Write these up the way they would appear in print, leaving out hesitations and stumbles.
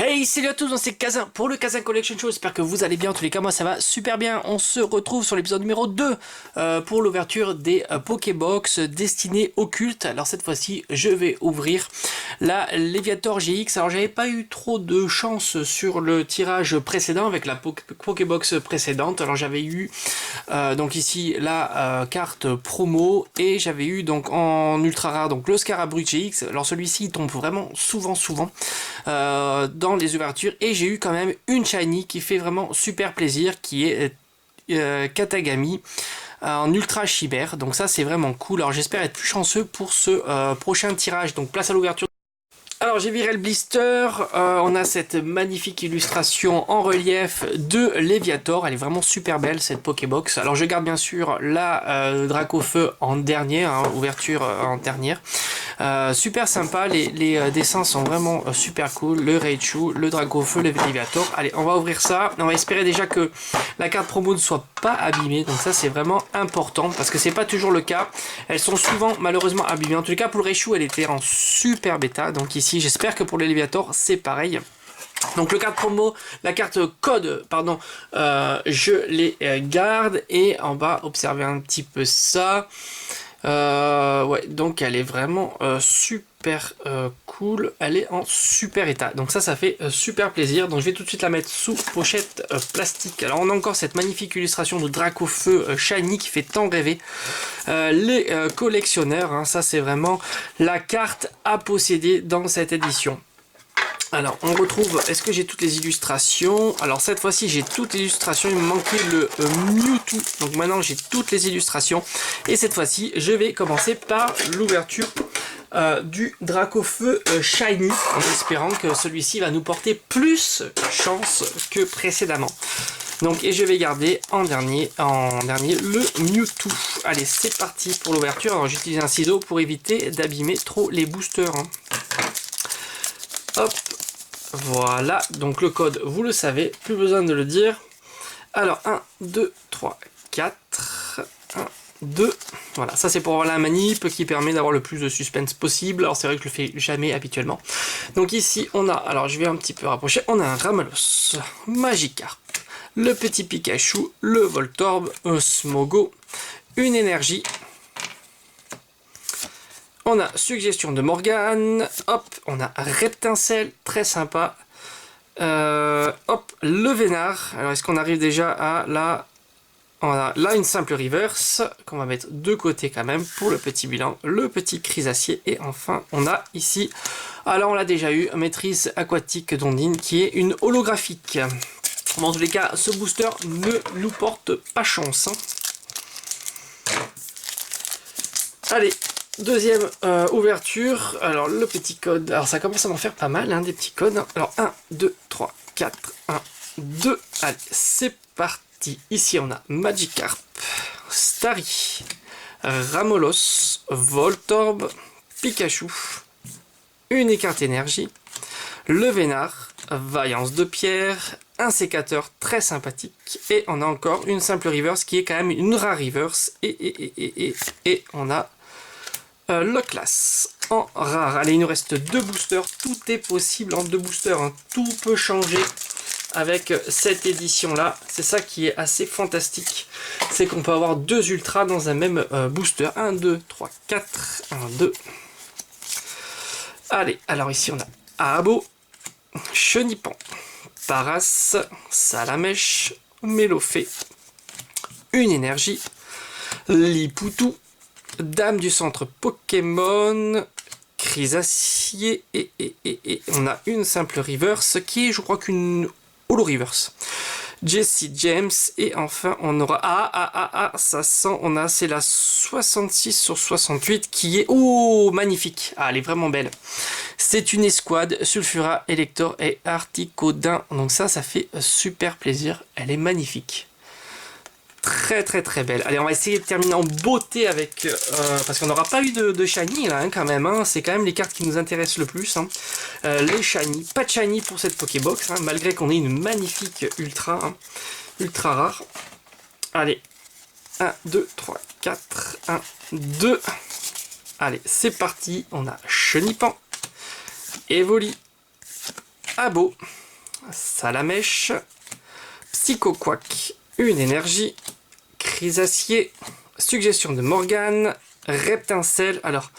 Hey, salut à tous, c'est Kazin pour le Kazin Collection Show, j'espère que vous allez bien, en tous les cas moi ça va super bien. On se retrouve sur l'épisode numéro 2 pour l'ouverture des Pokébox destinés au culte. Alors cette fois-ci je vais ouvrir la Léviator GX. Alors j'avais pas eu trop de chance sur le tirage précédent avec la Pokébox précédente. Alors j'avais eu donc ici la carte promo et j'avais eu donc en ultra rare donc le Scarabrush GX. Alors celui-ci il tombe vraiment souvent dans les ouvertures et j'ai eu quand même une shiny qui fait vraiment super plaisir, qui est Katagami en ultra chimère. Donc ça c'est vraiment cool. Alors j'espère être plus chanceux pour ce prochain tirage. Donc place à l'ouverture. Alors j'ai viré le blister, on a cette magnifique illustration en relief de Léviator, elle est vraiment super belle cette Pokébox. Alors je garde bien sûr la Dracofeu en dernier, hein, ouverture en dernière. Super sympa, les dessins sont vraiment super cool, le Raichu, le Dracofeu, le Léviator. Allez, on va ouvrir ça, on va espérer déjà que la carte promo ne soit pas abîmée, donc ça c'est vraiment important parce que c'est pas toujours le cas. Elles sont souvent malheureusement abîmées, en tout cas pour le Raichu elle était en super bêta, donc ici j'espère que pour les Léviator c'est pareil. Donc le carte promo, la carte code, pardon, je les garde et on va observer un petit peu ça. Ouais, donc elle est vraiment super cool, elle est en super état, donc ça fait super plaisir. Donc je vais tout de suite la mettre sous pochette plastique. Alors on a encore cette magnifique illustration de Dracofeu shiny qui fait tant rêver les collectionneurs, hein. Ça c'est vraiment la carte à posséder dans cette édition. Alors on retrouve, est-ce que j'ai toutes les illustrations? Alors cette fois-ci j'ai toutes les illustrations, il me manquait le Mewtwo, donc maintenant j'ai toutes les illustrations. Et cette fois-ci je vais commencer par l'ouverture du Dracofeu Shiny, en espérant que celui-ci va nous porter plus chance que précédemment. Donc et je vais garder en dernier le Mewtwo. Allez c'est parti pour l'ouverture. Alors j'utilise un ciseau pour éviter d'abîmer trop les boosters, hein. Hop, voilà, donc le code, vous le savez, plus besoin de le dire. Alors, 1, 2, 3, 4, 1, 2, voilà, ça c'est pour avoir la manip qui permet d'avoir le plus de suspense possible. Alors c'est vrai que je le fais jamais habituellement. Donc ici, on a, alors je vais un petit peu rapprocher, on a un Ramalos, Magikarp, le petit Pikachu, le Voltorb, un Smogo, une énergie. On a Suggestion de Morgane, hop, on a Reptincelle, très sympa. Hop, le Vénard. Alors est-ce qu'on arrive déjà à la... On a là une simple reverse, qu'on va mettre de côté quand même pour le petit bilan. Le petit Chrysacier, et enfin on a ici... Alors on l'a déjà eu, Maîtrise Aquatique d'Ondine, qui est une holographique. Bon, en tous les cas, ce booster ne nous porte pas chance, hein. Allez, deuxième ouverture. Alors le petit code, alors ça commence à m'en faire pas mal, hein, des petits codes. Alors 1, 2, 3, 4, 1, 2, allez c'est parti. Ici on a Magikarp, Starry, Ramolos, Voltorb, Pikachu, une écarte énergie, le Vénard, Vaillance de pierre, un sécateur très sympathique, et on a encore une simple reverse qui est quand même une rare reverse, et on a le classe en rare. Allez, il nous reste 2 boosters, tout est possible en 2 boosters, hein. Tout peut changer avec cette édition là, c'est ça qui est assez fantastique, c'est qu'on peut avoir 2 ultras dans un même booster. 1, 2, 3, 4, 1, 2. Allez, alors ici on a Abo, Chenipan, Paras, Salamèche, Mélofée, une énergie, Lipoutou, Dame du centre Pokémon, Chrysacier, et on a une simple reverse qui est, je crois, qu'une holo reverse. Jessie James, et enfin on aura ça sent, on a, c'est la 66 sur 68 qui est, oh magnifique, ah elle est vraiment belle. C'est une escouade, Sulfura, Elector et Articodin, donc ça fait super plaisir, elle est magnifique. Très belle. Allez, on va essayer de terminer en beauté avec... parce qu'on n'aura pas eu de shiny là, hein, quand même. Hein. C'est quand même les cartes qui nous intéressent le plus, hein. Les shiny. Pas de shiny pour cette Pokébox, hein, malgré qu'on ait une magnifique ultra, hein, ultra rare. Allez. 1, 2, 3, 4. 1, 2. Allez, c'est parti. On a Chenipan, Evoli, Abo, Salamèche, Psychoquack, une énergie, Chrysacier, suggestion de Morgane, Reptincelle. Alors,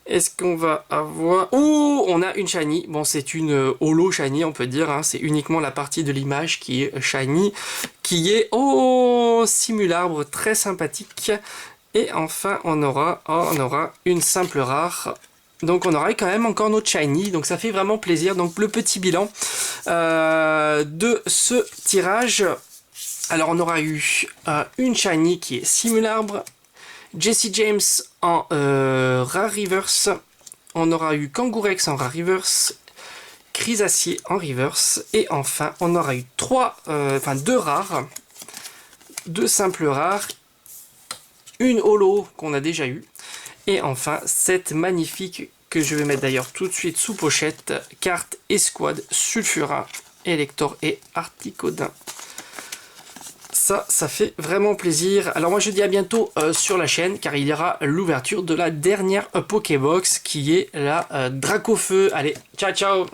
est-ce qu'on va avoir... Oh, on a une shiny. Bon, c'est une holo shiny, on peut dire. Hein. C'est uniquement la partie de l'image qui est shiny. Qui est... Oh, Simularbre, très sympathique. Et enfin, on aura une simple rare. Donc, on aura quand même encore notre shiny. Donc, ça fait vraiment plaisir. Donc, le petit bilan de ce tirage. Alors, on aura eu une shiny qui est Simularbre. Jesse James en Rare Reverse. On aura eu Kangourex en Rare Reverse. Chrysacier en Reverse. Et enfin, on aura eu deux rares. Deux simples rares. Une holo qu'on a déjà eu. Et enfin, cette magnifique, que je vais mettre d'ailleurs tout de suite sous pochette, carte Escouade, Sulfura, Elector et Articodin. Ça fait vraiment plaisir. Alors moi je dis à bientôt sur la chaîne, car il y aura l'ouverture de la dernière Pokébox qui est la Dracofeu. Allez, ciao ciao.